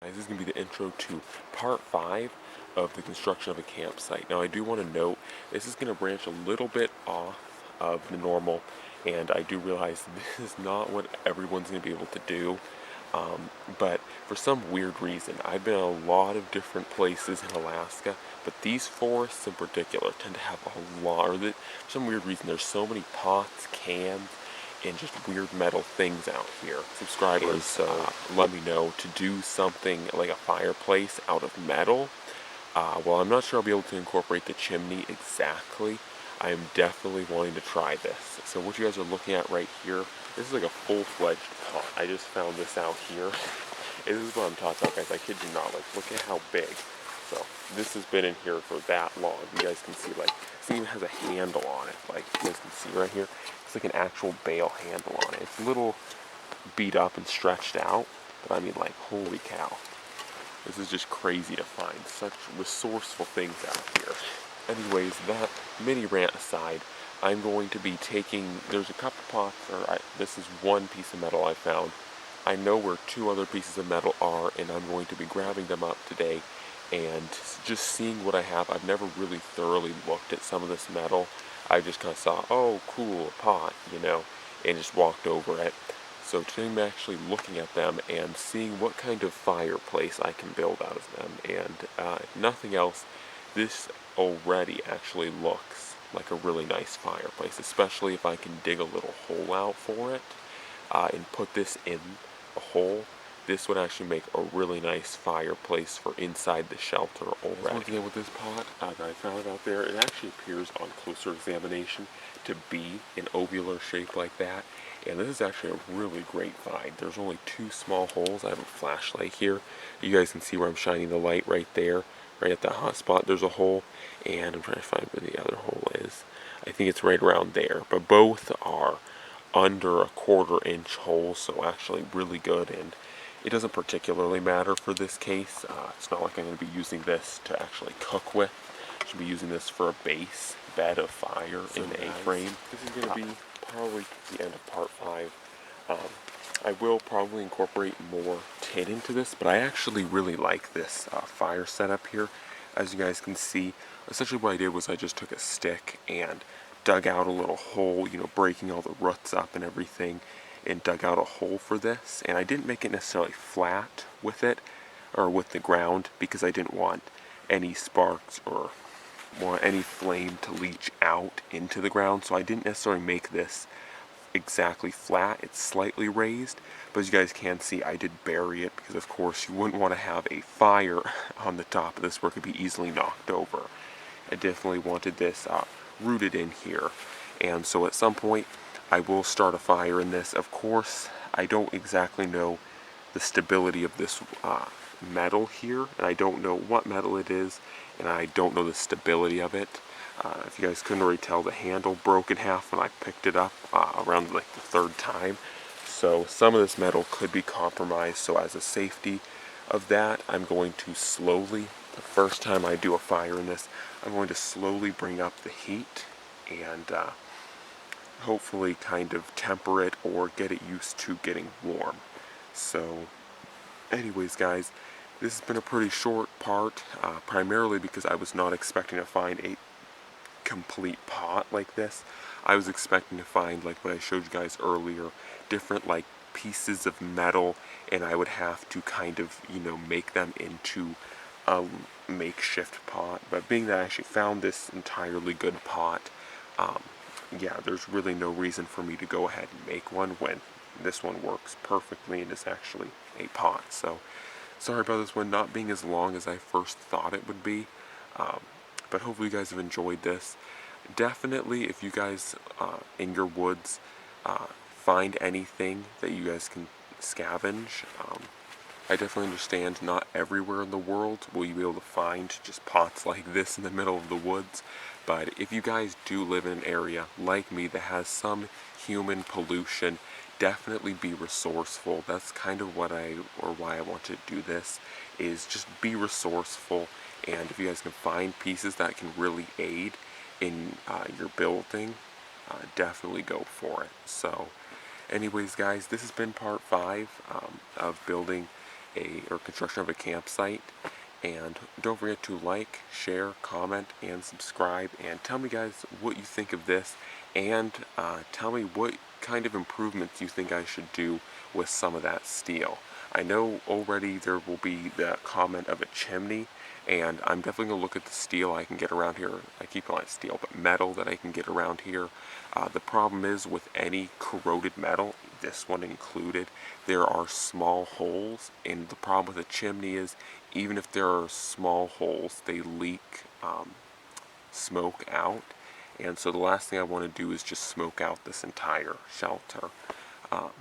This is going to be the intro to part 5 of the construction of a campsite. Now I do want to note, this is going to branch a little bit off of the normal, and I do realize this is not what everyone's going to be able to do. But for some weird reason, I've been in a lot of different places in Alaska, but these forests in particular tend to have a lot, for some weird reason, there's so many pots, cans, and just weird metal things out here. Subscribers, let me know to do something like a fireplace out of metal. Well, I'm not sure I'll be able to incorporate the chimney exactly. I am definitely wanting to try this. So what you guys are looking at right here, this is like a full-fledged pot. I just found this out here. This is what I'm talking about, guys. I kid you not. Like, look at how big. So this has been in here for that long. You guys can see, like, this even has a handle on it. Like, you guys can see right here. It's like an actual bale handle on it. It's a little beat up and stretched out, but I mean, like, holy cow. This is just crazy to find. Such resourceful things out here. Anyways, that mini rant aside, I'm going to be taking, there's a couple pots, this is one piece of metal I found. I know where 2 other pieces of metal are, and I'm going to be grabbing them up today and just seeing what I have. I've never really thoroughly looked at some of this metal. I just kind of saw, oh, cool, a pot, you know, and just walked over it. So today I'm actually looking at them and seeing what kind of fireplace I can build out of them. And if nothing else, this already actually looks like a really nice fireplace, especially if I can dig a little hole out for it and put this in a hole. This would actually make a really nice fireplace for inside the shelter already. Once again, with this pot that I found out there, it actually appears on closer examination to be an ovular shape like that. And this is actually a really great find. There's only 2 small holes. I have a flashlight here. You guys can see where I'm shining the light right there. Right at that hot spot, there's a hole. And I'm trying to find where the other hole is. I think it's right around there. But both are under a 1/4 inch holes, so actually really good. And it doesn't particularly matter for this case. It's not like I'm going to be using this to actually cook with. I should be using this for a base bed of fire in the A-frame. This is going to be probably the end of part 5. I will probably incorporate more tin into this, but I actually really like this fire setup here. As you guys can see, essentially what I did was I just took a stick and dug out a little hole, you know, breaking all the roots up and everything, and dug out a hole for this. And I didn't make it necessarily flat with it, or with the ground, because I didn't want any sparks or any flame to leach out into the ground. So I didn't necessarily make this exactly flat. It's slightly raised, but as you guys can see, I did bury it because of course you wouldn't want to have a fire on the top of this where it could be easily knocked over. I definitely wanted this rooted in here, and so at some point I will start a fire in this. Of course, I don't exactly know the stability of this metal here, and I don't know what metal it is, and I don't know the stability of it. If you guys couldn't already tell, the handle broke in half when I picked it up around like the 3rd time. So some of this metal could be compromised. So as a safety of that, I'm going to slowly, the first time I do a fire in this, I'm going to slowly bring up the heat and hopefully kind of temper it or get it used to getting warm. So anyways, guys, this has been a pretty short part, primarily because I was not expecting to find a complete pot like this. I was expecting to find, like what I showed you guys earlier, different like pieces of metal, and I would have to kind of, you know, make them into a makeshift pot. But being that I actually found this entirely good pot, yeah, there's really no reason for me to go ahead and make one when this one works perfectly and is actually a pot. So sorry about this one not being as long as I first thought it would be. But hopefully you guys have enjoyed this. Definitely, if you guys in your woods find anything that you guys can scavenge, I definitely understand not everywhere in the world will you be able to find just pots like this in the middle of the woods. But if you guys do live in an area like me that has some human pollution, definitely be resourceful. That's kind of why I want to do this, is just be resourceful. And if you guys can find pieces that can really aid in your building, definitely go for it. So anyways, guys, this has been part 5 of building or construction of a campsite. And don't forget to like, share, comment, and subscribe. And tell me, guys, what you think of this. And tell me what kind of improvements you think I should do with some of that steel. I know already there will be the comment of a chimney. And I'm definitely going to look at the steel I can get around here. I keep calling it steel, but metal that I can get around here. The problem is with any corroded metal, this one included, there are small holes. And the problem with a chimney is even if there are small holes, they leak smoke out. And so the last thing I want to do is just smoke out this entire shelter. Um,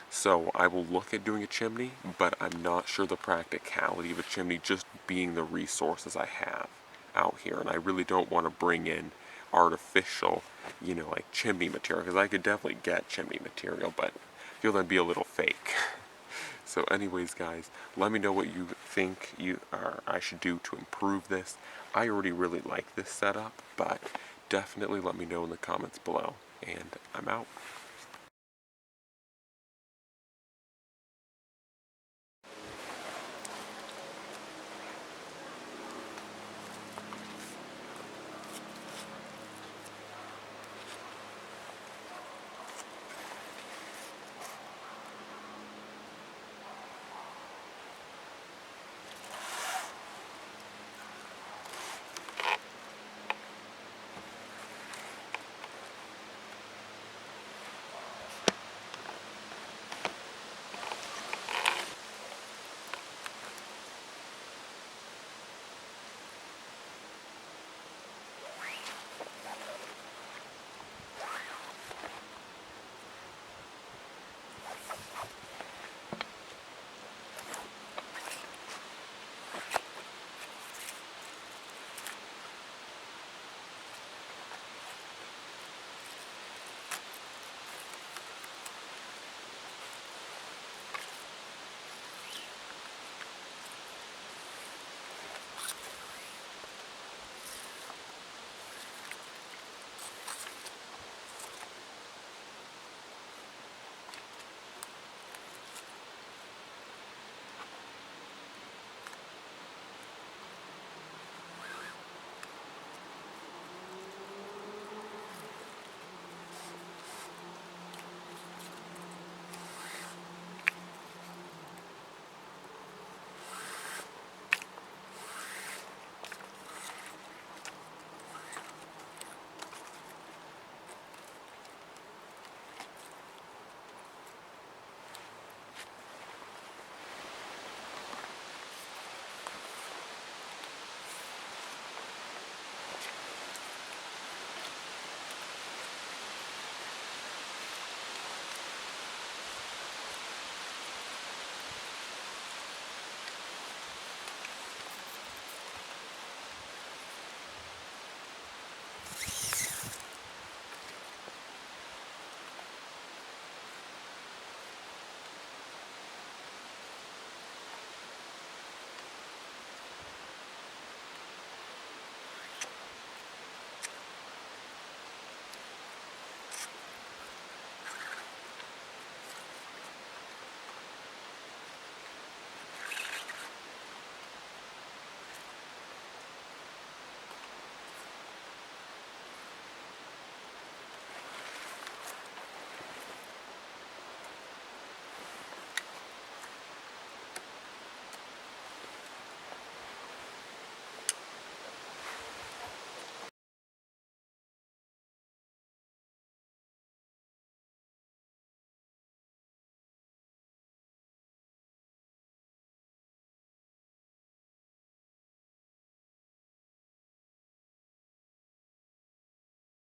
so I will look at doing a chimney, but I'm not sure the practicality of a chimney just being the resources I have out here. And I really don't want to bring in artificial, like chimney material, because I could definitely get chimney material, but I feel that'd be a little fake. So anyways, guys, let me know what you think I should do to improve this. I already really like this setup, but definitely let me know in the comments below. And I'm out.